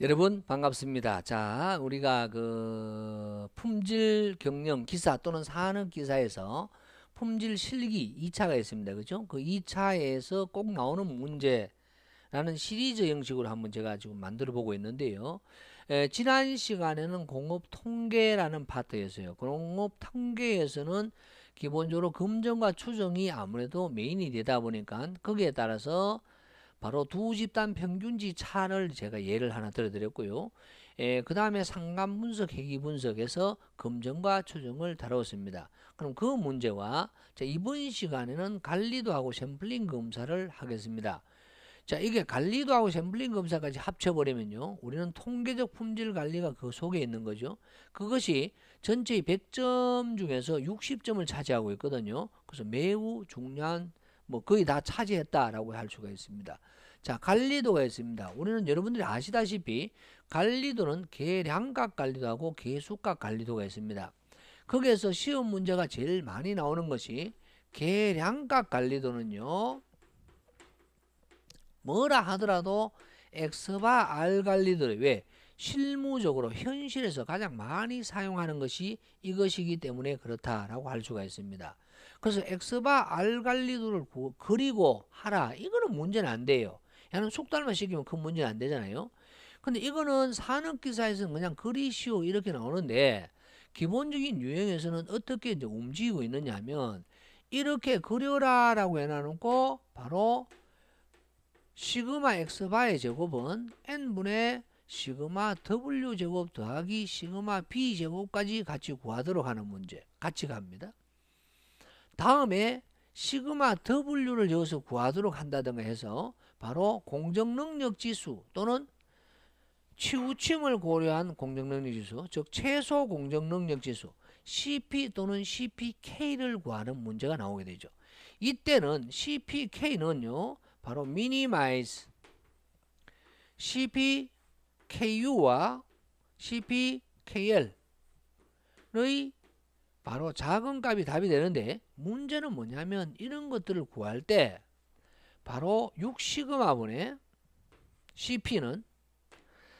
여러분 반갑습니다. 자, 우리가 품질 경영 기사 또는 산업 기사에서 품질 실기 2차가 있습니다. 그죠? 그 2차에서 꼭 나오는 문제라는 시리즈 형식으로 한번 제가 지금 만들어 보고 있는데요. 지난 시간에는 공업 통계라는 파트였어요. 공업 통계에서는 기본적으로 검정과 추정이 아무래도 메인이 되다 보니까 거기에 따라서 바로 두 집단 평균치 차를 제가 예를 하나 들어드렸고요. 그 다음에 상감 분석, 회귀 분석에서 검증과 추정을 다뤘습니다. 그럼 그 문제와 이번 시간에는 관리도하고 샘플링 검사를 하겠습니다. 자, 이게 관리도하고 샘플링 검사까지 합쳐버리면요, 우리는 통계적 품질 관리가 그 속에 있는 거죠. 그것이 전체의 100점 중에서 60점을 차지하고 있거든요. 그래서 매우 중요한, 거의 다 차지했다라고 할 수가 있습니다. 자, 관리도가 있습니다. 우리는 여러분들이 아시다시피 관리도는 계량각 관리도하고 계수각 관리도가 있습니다. 거기에서 시험 문제가 제일 많이 나오는 것이 계량각 관리도는요, 뭐라 하더라도 X바 R 관리도를 왜 실무적으로 현실에서 가장 많이 사용하는 것이 이것이기 때문에 그렇다라고 할 수가 있습니다. 그래서 X바 R 관리도를 그리고 하라, 이거는 문제는 안 돼요. 야는 속달만 시키면 그 문제는 안 되잖아요. 근데 이거는 산업기사에서는 그냥 그리시오 이렇게 나오는데, 기본적인 유형에서는 어떻게 이제 움직이고 있느냐 하면, 이렇게 그려라 라고 해놔놓고 바로 시그마 X바의 제곱은 n분의 시그마 W 제곱 더하기 시그마 B 제곱까지 같이 구하도록 하는 문제 같이 갑니다. 다음에 시그마 W를 여기서 구하도록 한다든가 해서 바로 공정능력 지수 또는 치우침을 고려한 공정능력 지수, 즉 최소 공정능력 지수 CP 또는 CPK를 구하는 문제가 나오게 되죠. 이때는 CPK는요 바로 minimize CPKU와 CPKL의 바로 작은 값이 답이 되는데, 문제는 뭐냐면 이런 것들을 구할 때 바로 6시그마분의 CP는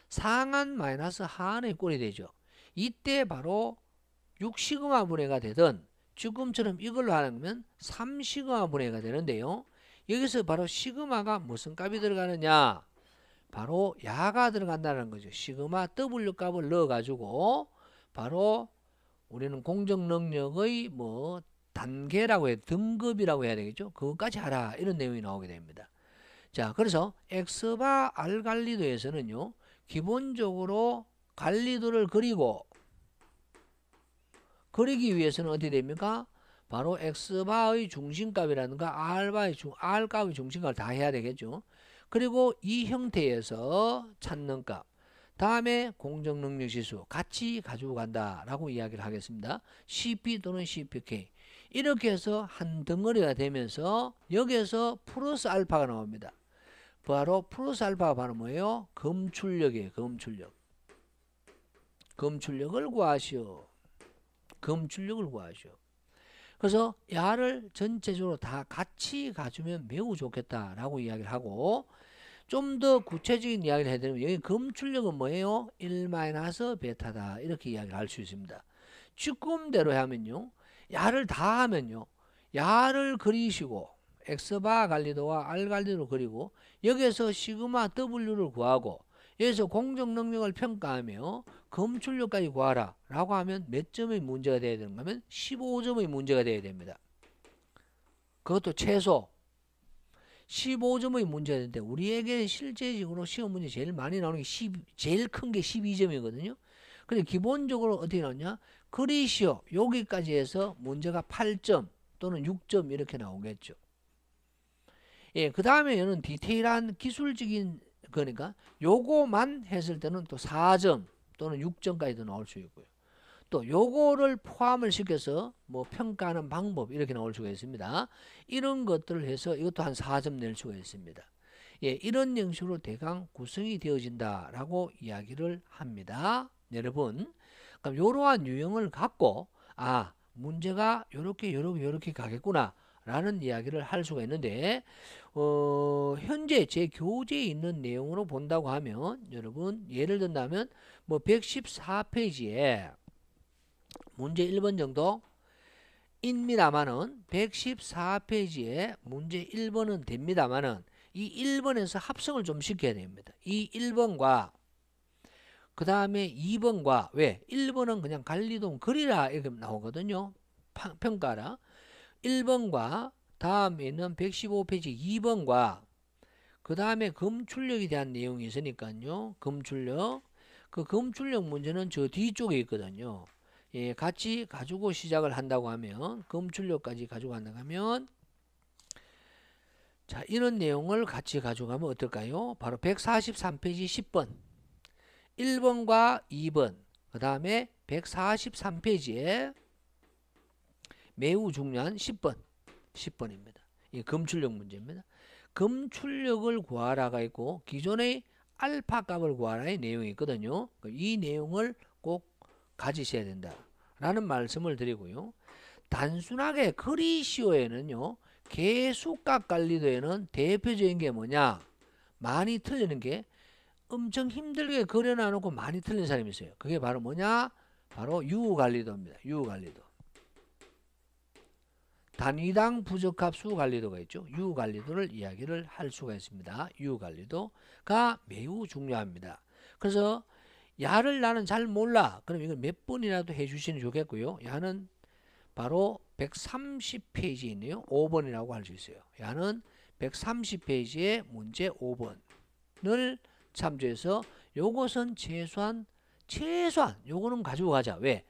상한 마이너스 하한의 꼴이 되죠. 이때 바로 6시그마분해가 되든 지금처럼 이걸로 하면 3시그마분해가 되는데요. 여기서 바로 시그마가 무슨 값이 들어가느냐, 바로 야가 들어간다는 거죠. 시그마 W 값을 넣어 가지고 바로 우리는 공정능력의 단계라고 해야, 등급이라고 해야 되겠죠. 그것까지 하라, 이런 내용이 나오게 됩니다. 자, 그래서 X바 R 관리도에서는요, 기본적으로 관리도를 그리기 위해서는 어떻게 됩니까? 바로 X바의 중심값이라든가 R값의 중심값을 다 해야 되겠죠. 그리고 이 형태에서 찾는 값, 다음에 공정능력 지수 같이 가지고 간다라고 이야기를 하겠습니다. CP 또는 CPK 이렇게 해서 한 덩어리가 되면서 여기에서 플러스 알파가 나옵니다. 바로 플러스 알파가 바로 뭐예요? 검출력이에요. 검출력을 구하시오. 그래서 야를 전체적으로 다 같이 가주면 매우 좋겠다라고 이야기를 하고, 좀 더 구체적인 이야기를 해드리면 여기 검출력은 뭐예요? 1-베타다 이렇게 이야기를 할 수 있습니다. 쭈꿈대로 하면요, 야를 다 하면요, 야를 그리시고 X바 관리도와 R 관리도를 그리고 여기에서 시그마 W를 구하고 여기서 공정능력을 평가하며 검출력까지 구하라 라고 하면 몇 점의 문제가 되어야 되는가 하면 15점의 문제가 되어야 됩니다. 그것도 최소 15점의 문제가 되는데, 우리에게 실제적으로 시험 문제 제일 많이 나오는 게 제일 큰 게 12점이거든요. 근데 기본적으로 어떻게 나오냐, 그리시오 여기까지 해서 문제가 8점 또는 6점 이렇게 나오겠죠. 예, 그 다음에 얘는 디테일한 기술적인 거니까 요거만 했을 때는 또 4점 또는 6점까지도 나올 수 있고요. 또 요거를 포함을 시켜서 평가하는 방법 이렇게 나올 수가 있습니다. 이런 것들을 해서 이것도 한 4점 낼 수가 있습니다. 예, 이런 형식으로 대강 구성이 되어진다라고 이야기를 합니다. 여러분, 그럼 이러한 유형을 갖고 문제가 요렇게 가겠구나, 라는 이야기를 할 수가 있는데 현재 제 교재에 있는 내용으로 본다고 하면 여러분 예를 든다면 뭐 114페이지에 문제 1번 정도 입니다만은 114페이지에 문제 1번은 됩니다만은 이 1번에서 합성을 좀 시켜야 됩니다. 이 1번과 그 다음에 2번과 왜? 1번은 그냥 관리동 그리라 이렇게 나오거든요. 평가라. 1번과 다음에는 115페이지 2번과 그 다음에 검출력에 대한 내용이 있으니까요. 검출력. 그 검출력 문제는 저 뒤쪽에 있거든요. 예, 같이 가지고 시작을 한다고 하면 검출력까지 가지고 간다고 하면 자 이런 내용을 같이 가져가면 어떨까요? 바로 143페이지 10번 1번과 2번 그 다음에 143페이지에 매우 중요한 10번입니다. 이 검출력 문제입니다. 검출력을 구하라가 있고 기존의 알파 값을 구하라의 내용이 있거든요. 이 내용을 꼭 가지셔야 된다라는 말씀을 드리고요. 단순하게 그리시오에는요. 개수값 관리도에는 대표적인 게 뭐냐? 많이 틀리는 게 엄청 힘들게 그려놔놓고 많이 틀린 사람이 있어요. 그게 바로 뭐냐? 바로 유관리도입니다. 유관리도. 단위당 부적합수 관리도가 있죠. 유관리도를 이야기를 할 수가 있습니다. 유관리도가 매우 중요합니다. 그래서 야를 나는 잘 몰라. 그럼 이걸 몇 번이라도 해주시면 좋겠고요. 야는 바로 130페이지에 있네요. 5번이라고 할 수 있어요. 야는 130페이지에 문제 5번을 참조해서 요것은 최소한 요거는 가지고 가자. 왜?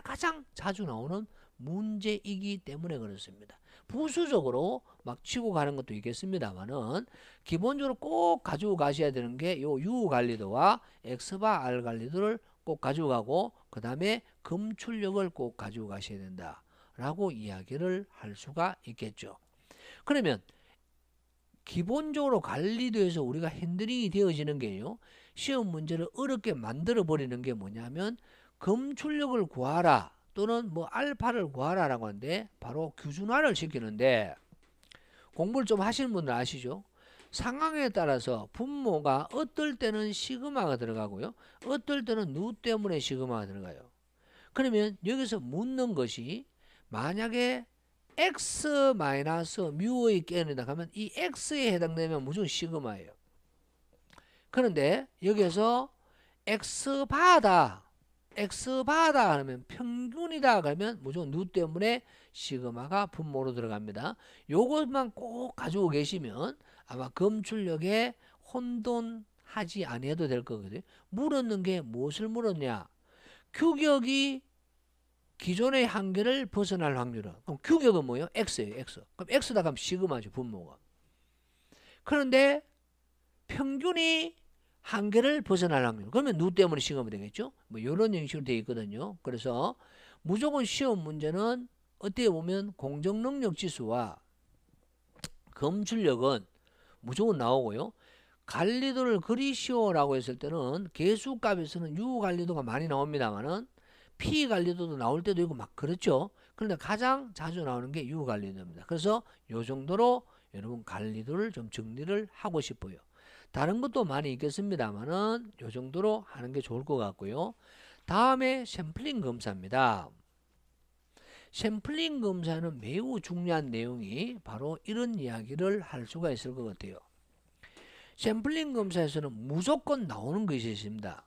가장 자주 나오는 문제이기 때문에 그렇습니다. 부수적으로 막 치고 가는 것도 있겠습니다만은 기본적으로 꼭 가지고 가셔야 되는 게 요 U 관리도와 X바 R 관리도를 꼭 가지고 가고 그 다음에 검출력을 꼭 가지고 가셔야 된다 라고 이야기를 할 수가 있겠죠. 그러면 기본적으로 관리도에서 우리가 핸들링이 되어지는 게요. 시험 문제를 어렵게 만들어 버리는 게 뭐냐면 검출력을 구하라 또는 뭐 알파를 구하라라고 하는데 바로 규준화를 시키는데 공부를 좀 하시는 분들 아시죠? 상황에 따라서 분모가 어떨 때는 시그마가 들어가고요. 어떨 때는 누 때문에 시그마가 들어가요. 그러면 여기서 묻는 것이 만약에 x-뮤의 깨어낸다 하면 이 x에 해당되면 무조건 시그마예요. 그런데 여기서 x바다 하면 평균이다 그러면 무조건 누 때문에 시그마가 분모로 들어갑니다. 요것만 꼭 가지고 계시면 아마 검출력에 혼돈하지 않아도 될 거거든요. 물었는 게 무엇을 물었냐? 규격이 기존의 한계를 벗어날 확률은 그럼 규격은 뭐예요? x예요. x. 그럼 x다 그럼 시그마죠. 분모가. 그런데 평균이 한계를 벗어날 확률. 그러면 누 때문에 시그마 되겠죠? 뭐 이런 형식으로 되어 있거든요. 그래서 무조건 시험 문제는 어떻게 보면 공정능력 지수와 검출력은 무조건 나오고요. 관리도를 그리시오라고 했을 때는 개수값에서는 U 관리도가 많이 나옵니다만은 P 관리도도 나올 때도 있고 막 그렇죠. 그런데 가장 자주 나오는 게 U 관리도입니다. 그래서 요 정도로 여러분 관리도를 좀 정리를 하고 싶어요. 다른 것도 많이 있겠습니다만은 요 정도로 하는 게 좋을 것 같고요. 다음에 샘플링 검사입니다. 샘플링 검사는 매우 중요한 내용이 바로 이런 이야기를 할 수가 있을 것 같아요. 샘플링 검사에서는 무조건 나오는 것이 있습니다.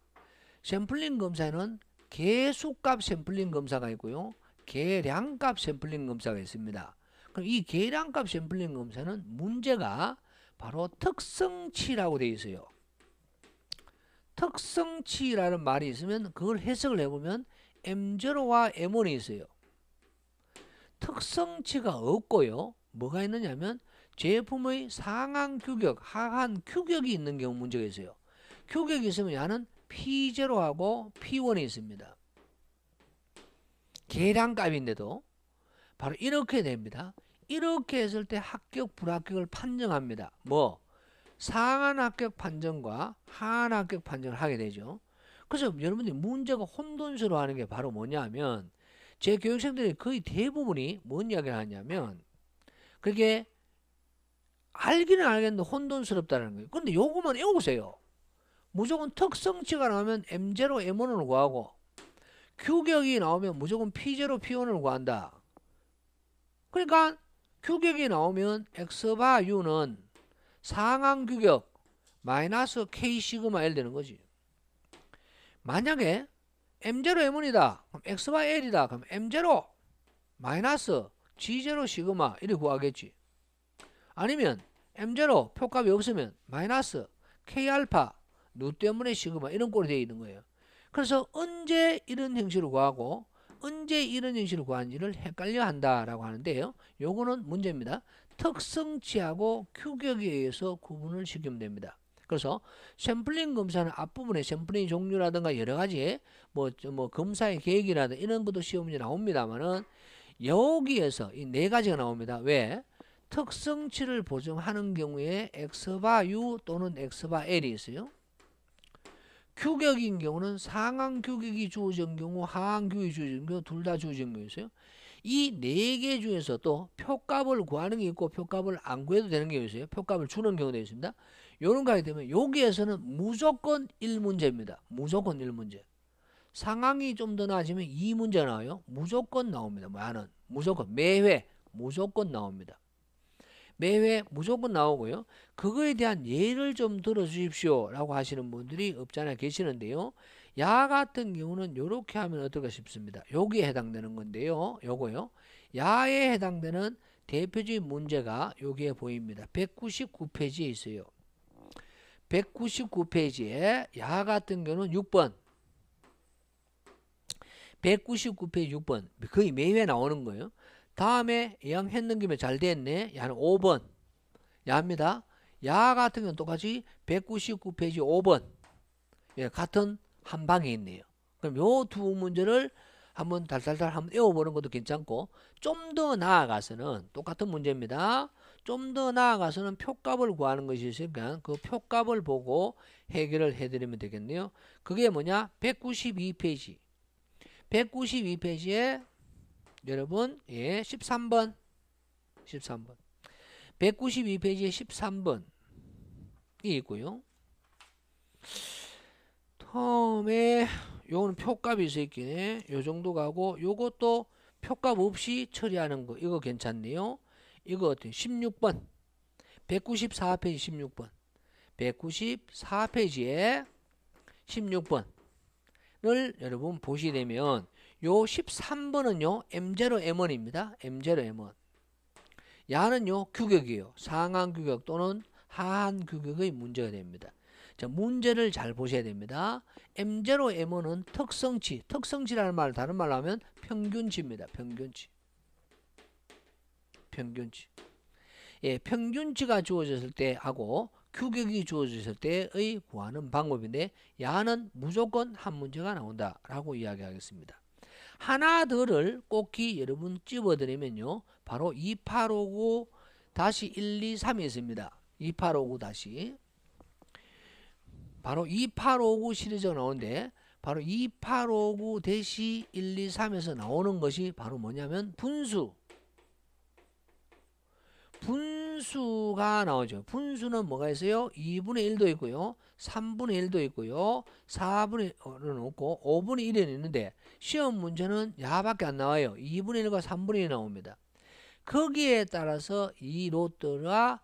샘플링 검사에는 개수값 샘플링 검사가 있고요. 계량값 샘플링 검사가 있습니다. 그럼 이 계량값 샘플링 검사는 문제가 바로 특성치라고 되어 있어요. 특성치라는 말이 있으면 그걸 해석을 해보면 M0와 M1이 있어요. 특성치가 없고요. 뭐가 있느냐면 제품의 상한 규격, 하한 규격이 있는 경우 문제가 있어요. 규격이 있으면 얘는 P0하고 P1이 있습니다. 계량값인데도 바로 이렇게 됩니다. 이렇게 했을 때 합격, 불합격을 판정합니다. 뭐? 상한 합격 판정과 하한 합격 판정을 하게 되죠. 그래서 여러분들이 문제가 혼돈스러워 하는 게 바로 뭐냐면 제 교육생들이 거의 대부분이 뭔 이야기를 하냐면 그게 알기는 알겠는데 혼돈스럽다는 거예요. 근데 요거만 외우세요. 무조건 특성치가 나오면 M0, M1을 구하고 규격이 나오면 무조건 P0, P1을 구한다. 그러니까 규격이 나오면 X바 U는 상항 규격 마이너스 K 시그마 L 되는 거지. 만약에 M0, M1이다. 그럼 X바 L이다. 그럼 M0 마이너스 G0 시그마 이렇게 구하겠지. 아니면 M0 표값이 없으면 마이너스 K알파 누 때문에 시그마 이런 꼴이 되어 있는 거예요. 그래서 언제 이런 형식을 구하고 언제 이런 형식을 구하는지를 헷갈려 한다라고 하는데요. 요거는 문제입니다. 특성치하고 규격에 의해서 구분을 시키면 됩니다. 그래서 샘플링 검사는 앞부분에 샘플링 종류라든가 여러 가지 뭐 검사의 계획이라든가 이런 것도 시험 문제 나옵니다만은 여기에서 이 네 가지가 나옵니다. 왜? 특성치를 보정하는 경우에 X바 U 또는 X바 L이 있어요. 규격인 경우는 상항 규격이 주어진 경우, 하항 규격이 주어진 경우 둘 다 주어진 경우 있어요. 이 네 개 중에서 또 표값을 구하는 게 있고 표값을 안 구해도 되는 경우 있어요. 표값을 주는 경우도 있습니다. 요런 거 하게 되면 여기에서는 무조건 1문제입니다. 무조건 1문제. 상항이 좀 더 나아지면 2문제가 나와요. 무조건 나옵니다. 뭐하는 무조건 매회 무조건 나옵니다. 매회 무조건 나오고요. 그거에 대한 예를 좀 들어주십시오 라고 하시는 분들이 없잖아 계시는데요. 야 같은 경우는 이렇게 하면 어떨까 싶습니다. 여기에 해당되는 건데요. 요거요. 야에 해당되는 대표적인 문제가 여기에 보입니다. 199페이지에 있어요. 199페이지에 야 같은 경우는 6번 199페이지 6번 거의 매회 나오는 거예요. 다음에 양 했는 김에 잘 됐네. 야는 5번. 야입니다. 야 같은 경우는 똑같이 199페이지 5번. 예, 같은 한 방에 있네요. 그럼 요 두 문제를 한번 달달달 한번 외워보는 것도 괜찮고 좀 더 나아가서는 똑같은 문제입니다. 좀 더 나아가서는 표값을 구하는 것이 있으니까 그 표값을 보고 해결을 해드리면 되겠네요. 그게 뭐냐? 192페이지. 192페이지에 여러분, 예, 13번. 192페이지에 13번이 있고요. 처음에 요거는 표값이 있어 있긴 요 정도 가고 요것도 표값 없이 처리하는 거 이거 괜찮네요. 이거 어때요? 16번. 194페이지 16번. 194페이지에 16번을 여러분 보시게 되면 요 13번은요 M0 M1입니다. M0 M1. 야는요 규격이에요. 상항 규격 또는 하한 규격의 문제가 됩니다. 자, 문제를 잘 보셔야 됩니다. M0 M1은 특성치라는 말 다른 말로 하면 평균치입니다. 평균치. 예, 평균치가 주어졌을 때 하고 규격이 주어졌을 때의 구하는 방법인데 야는 무조건 한 문제가 나온다라고 이야기하겠습니다. 하나 더를 꼭히 여러분 집어드리면요. 바로 2859-123이 있습니다. 2859 다시. 바로 2859 시리즈가 나오는데 바로 2859-123에서 나오는 것이 바로 뭐냐면 분수가 나오죠. 분수는 뭐가 있어요? 2분의 1도 있고요. 3분의 1도 있고요. 4분의 1은 없고 5분의 1은 있는데 시험 문제는 야밖에 안 나와요. 2분의 1과 3분의 1이 나옵니다. 거기에 따라서 이 로또가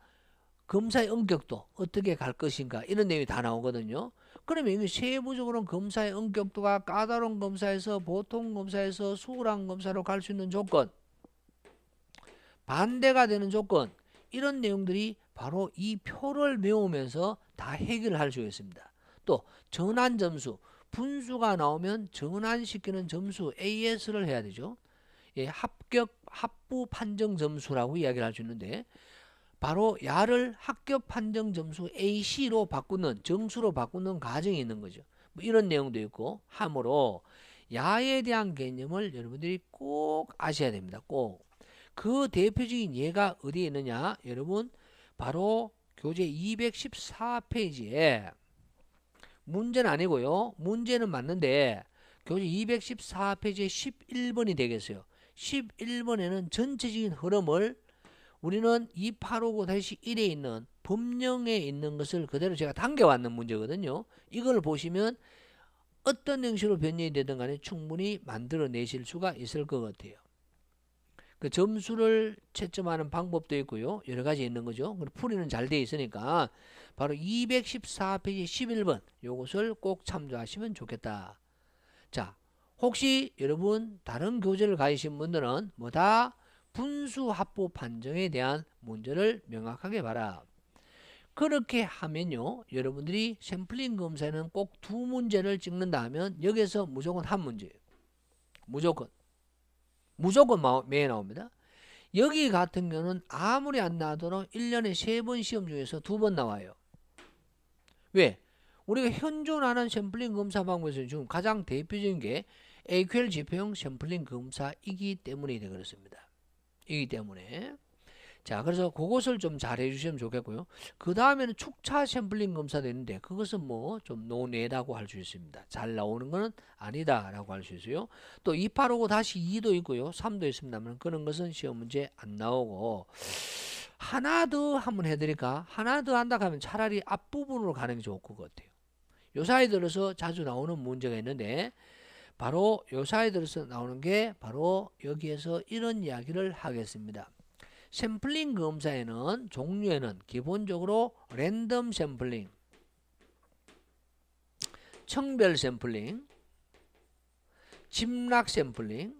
검사의 엄격도 어떻게 갈 것인가 이런 내용이 다 나오거든요. 그러면 이게 세부적으로는 검사의 엄격도가 까다로운 검사에서 보통 검사에서 수월한 검사로 갈 수 있는 조건, 반대가 되는 조건 이런 내용들이 바로 이 표를 외우면서 다 해결할 수 있습니다. 또 전환 점수, 분수가 나오면 전환시키는 점수 AS를 해야 되죠. 예, 합부 판정 점수라고 이야기를 할 수 있는데 바로 야를 합격 판정 점수 AC로 바꾸는 점수로 바꾸는 과정이 있는 거죠. 뭐 이런 내용도 있고 하므로 야에 대한 개념을 여러분들이 꼭 아셔야 됩니다. 꼭. 그 대표적인 예가 어디에 있느냐? 여러분 바로 교재 214페이지에 문제는 아니고요. 문제는 맞는데 교재 214페이지에 11번이 되겠어요. 11번에는 전체적인 흐름을 우리는 2859-1에 있는 법령에 있는 것을 그대로 제가 당겨왔는 문제거든요. 이걸 보시면 어떤 형식으로 변형이 되든 간에 충분히 만들어내실 수가 있을 것 같아요. 그 점수를 채점하는 방법도 있고요. 여러 가지 있는 거죠. 풀이는 잘 되어 있으니까 바로 214페이지 11번 요것을 꼭 참조하시면 좋겠다. 자, 혹시 여러분 다른 교재를 가지신 분들은 뭐다? 분수합부 판정에 대한 문제를 명확하게 봐라. 그렇게 하면요, 여러분들이 샘플링 검사에는 꼭 두 문제를 찍는다 하면 여기서 무조건 한 문제예요. 무조건 매에 나옵니다. 여기 같은 경우는 아무리 안 나와도록 1년에 3번 시험 중에서 2번 나와요. 왜? 우리가 현존하는 샘플링 검사 방법에서 지금 가장 대표적인 게 AQL 지표형 샘플링 검사이기 때문에 그렇습니다. 이기 때문에. 자, 그래서 그것을 좀 잘 해주시면 좋겠고요. 그 다음에는 축차 샘플링 검사도 있는데 그것은 뭐 좀 논외라고 할 수 있습니다. 잘 나오는 것은 아니다라고 할 수 있어요. 또 2859-2도 있고요. 3도 있습니다만 그런 것은 시험 문제 안 나오고 하나 더 한번 해드릴까? 하나 더 한다 하면 차라리 앞부분으로 가는 게 좋을 것 같아요. 요 사이 들어서 자주 나오는 문제가 있는데 바로 요 사이 들어서 나오는 게 바로 여기에서 이런 이야기를 하겠습니다. 샘플링 검사에는 종류에는 기본적으로 랜덤 샘플링, 청별 샘플링, 짐락 샘플링,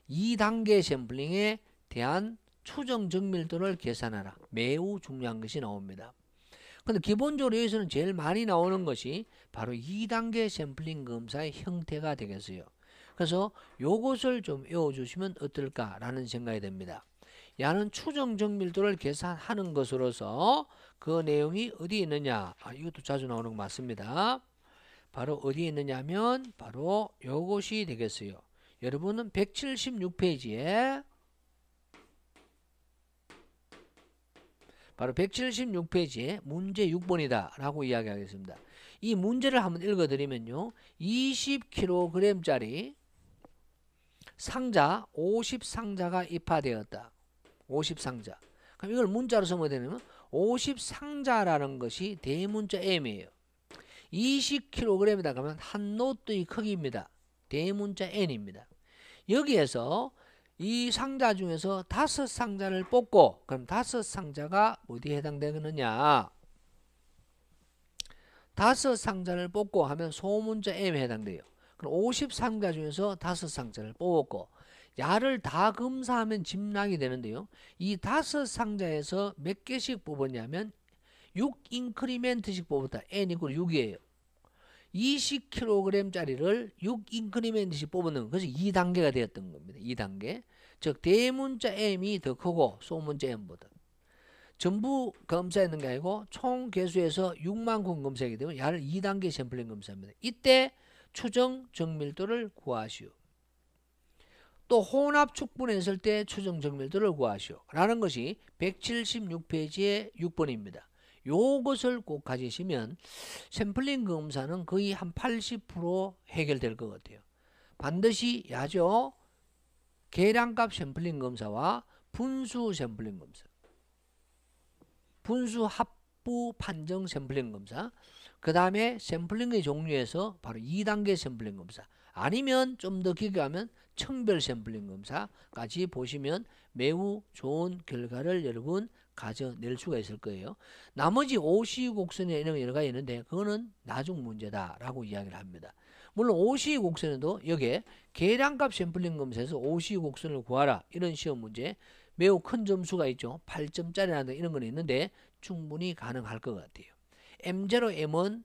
2단계 샘플링에 대한 추정 정밀도를 계산하라. 매우 중요한 것이 나옵니다. 근데 기본적으로 여기서는 제일 많이 나오는 것이 바로 2단계 샘플링 검사의 형태가 되겠어요. 그래서 요것을 좀 외워주시면 어떨까라는 생각이 듭니다. 야는 추정 정밀도를 계산하는 것으로서 그 내용이 어디에 있느냐? 이것도 자주 나오는 거 맞습니다. 바로 어디에 있느냐 하면 바로 요것이 되겠어요. 여러분은 176페이지에 바로 176페이지에 문제 6번이다 라고 이야기하겠습니다. 이 문제를 한번 읽어드리면요. 20kg짜리 상자 50상자가 입하되었다. 50상자. 그럼 이걸 문자로 쓰면 되냐면 50상자라는 것이 대문자 M이에요. 20kg이다 그러면 한 노트의 크기입니다. 대문자 N입니다. 여기에서 이 상자 중에서 5상자를 뽑고 그럼 5상자가 어디에 해당되느냐? 5상자를 뽑고 하면 소문자 M에 해당돼요. 그럼 50상자 중에서 5상자를 뽑았고 야를 다 검사하면 짐락이 되는데요. 이 5상자에서 몇 개씩 뽑았냐면 6인크리멘트씩 뽑았다. N 이퀄 6이에요. 20kg짜리를 6인크리멘트씩 뽑는 그래서 2단계가 되었던 겁니다. 2단계. 즉 대문자 M이 더 크고 소문자 M보다. 전부 검사했는 게 아니고 총 개수에서 6만 건 검사하게 되면 야를 2단계 샘플링 검사합니다. 이때 추정 정밀도를 구하시오. 또 혼합 축분했을 때 추정 정밀도를 구하시오. 라는 것이 176페이지의 6번입니다. 요것을 꼭 가지시면 샘플링 검사는 거의 한 80% 해결될 것 같아요. 반드시 야죠. 계량값 샘플링 검사와 분수 샘플링 검사, 분수 합부 판정 샘플링 검사, 그 다음에 샘플링의 종류에서 바로 2단계 샘플링 검사, 아니면 좀 더 길게 가면 청별 샘플링 검사까지 보시면 매우 좋은 결과를 여러분 가져낼 수가 있을 거예요. 나머지 오시곡선에 이런 여러 가지 있는데 그거는 나중 문제다라고 이야기를 합니다. 물론 오시곡선에도 여기에 계량값 샘플링 검사에서 오시곡선을 구하라 이런 시험 문제 매우 큰 점수가 있죠. 8점짜리라는 이런 건 있는데 충분히 가능할 것 같아요. M0, M1,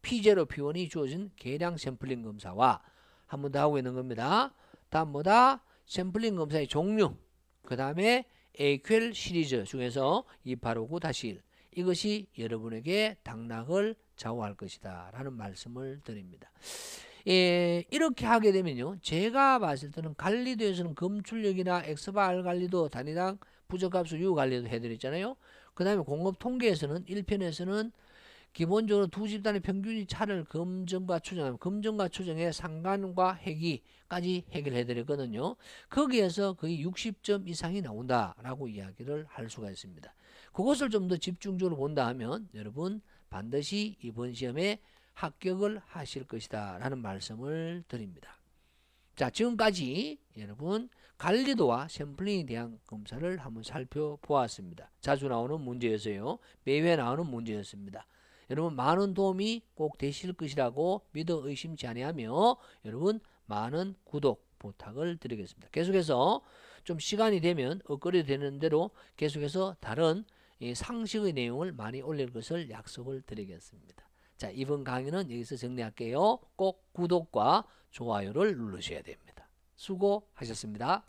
P0, P1이 주어진 계량 샘플링 검사와 한 번 더 하고 있는 겁니다. 다음 뭐다? 샘플링 검사의 종류, 그 다음에 AQL 시리즈 중에서 2859-1 이것이 여러분에게 당락을 좌우할 것이다 라는 말씀을 드립니다. 이렇게 하게 되면요, 제가 봤을 때는 관리도에서는 검출력이나 X바 R 관리도, 단위당 부적합수 U 관리도 해드렸잖아요. 그 다음에 공급 통계에서는 1편에서는 기본적으로 두 집단의 평균 차를 검증과 추정하면 검증과 추정의 상관과 해기까지 해결해 드렸거든요. 거기에서 거의 60점 이상이 나온다라고 이야기를 할 수가 있습니다. 그것을 좀 더 집중적으로 본다 하면 여러분 반드시 이번 시험에 합격을 하실 것이다 라는 말씀을 드립니다. 자, 지금까지 여러분 관리도와 샘플링에 대한 검사를 한번 살펴보았습니다. 자주 나오는 문제였어요. 매회 나오는 문제였습니다. 여러분 많은 도움이 꼭 되실 것이라고 믿어 의심치 아니하며 여러분 많은 구독 부탁을 드리겠습니다. 계속해서 좀 시간이 되면 엇거리 되는 대로 계속해서 다른 상식의 내용을 많이 올릴 것을 약속을 드리겠습니다. 자, 이번 강의는 여기서 정리할게요. 꼭 구독과 좋아요를 누르셔야 됩니다. 수고하셨습니다.